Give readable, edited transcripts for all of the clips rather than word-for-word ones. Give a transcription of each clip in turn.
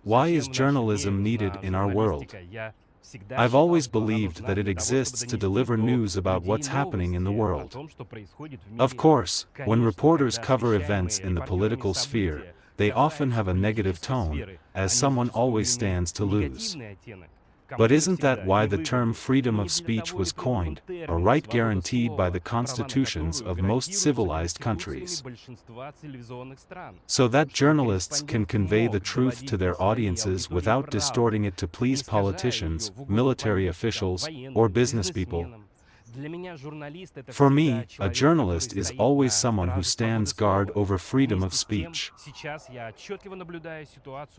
Why is journalism needed in our world? I've always believed that it exists to deliver news about what's happening in the world. Of course, when reporters cover events in the political sphere, they often have a negative tone, as someone always stands to lose. But isn't that why the term freedom of speech was coined, a right guaranteed by the constitutions of most civilized countries? So that journalists can convey the truth to their audiences without distorting it to please politicians, military officials, or businesspeople. For me, a journalist is always someone who stands guard over freedom of speech.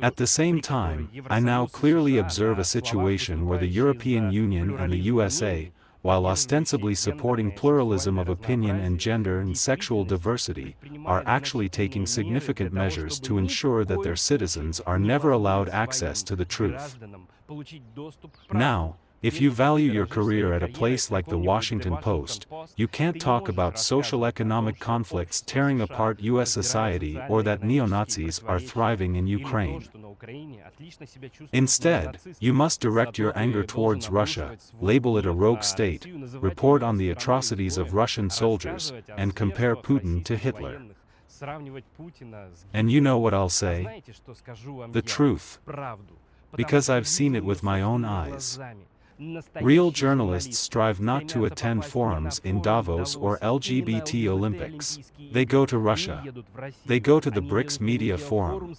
At the same time, I now clearly observe a situation where the European Union and the USA, while ostensibly supporting pluralism of opinion and gender and sexual diversity, are actually taking significant measures to ensure that their citizens are never allowed access to the truth. Now, if you value your career at a place like the Washington Post, you can't talk about social-economic conflicts tearing apart US society or that neo-Nazis are thriving in Ukraine. Instead, you must direct your anger towards Russia, label it a rogue state, report on the atrocities of Russian soldiers, and compare Putin to Hitler. And you know what I'll say? The truth. Because I've seen it with my own eyes. Real journalists strive not to attend forums in Davos or LGBT Olympics. They go to Russia. They go to the BRICS Media Forum.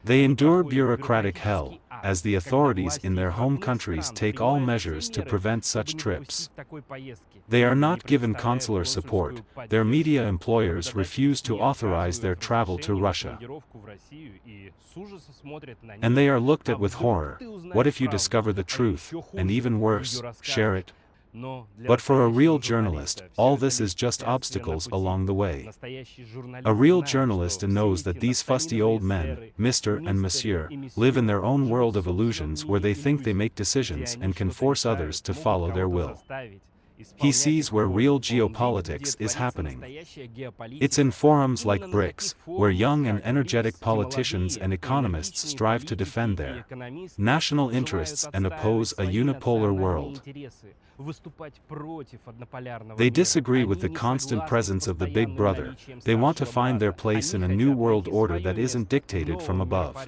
They endure bureaucratic hell, as the authorities in their home countries take all measures to prevent such trips. They are not given consular support, their media employers refuse to authorize their travel to Russia. And they are looked at with horror. What if you discover the truth, and even worse, share it? But for a real journalist, all this is just obstacles along the way. A real journalist knows that these fusty old men, Mr. and Monsieur, live in their own world of illusions where they think they make decisions and can force others to follow their will. He sees where real geopolitics is happening. It's in forums like BRICS, where young and energetic politicians and economists strive to defend their national interests and oppose a unipolar world. They disagree with the constant presence of the Big Brother. They want to find their place in a new world order that isn't dictated from above.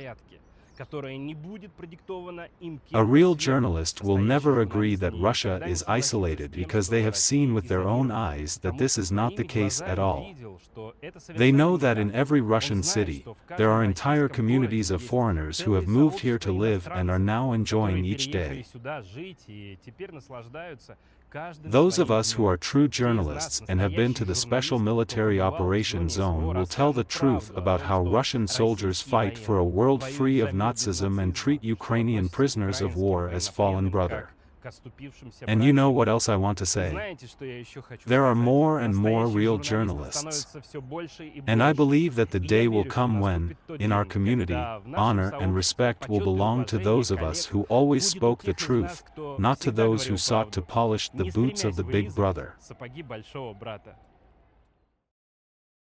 A real journalist will never agree that Russia is isolated because they have seen with their own eyes that this is not the case at all. They know that in every Russian city, there are entire communities of foreigners who have moved here to live and are now enjoying each day. Those of us who are true journalists and have been to the Special Military Operations Zone will tell the truth about how Russian soldiers fight for a world free of Nazism and treat Ukrainian prisoners of war as fallen brother. And you know what else I want to say? There are more and more real journalists. And I believe that the day will come when, in our community, honor and respect will belong to those of us who always spoke the truth, not to those who sought to polish the boots of the Big Brother.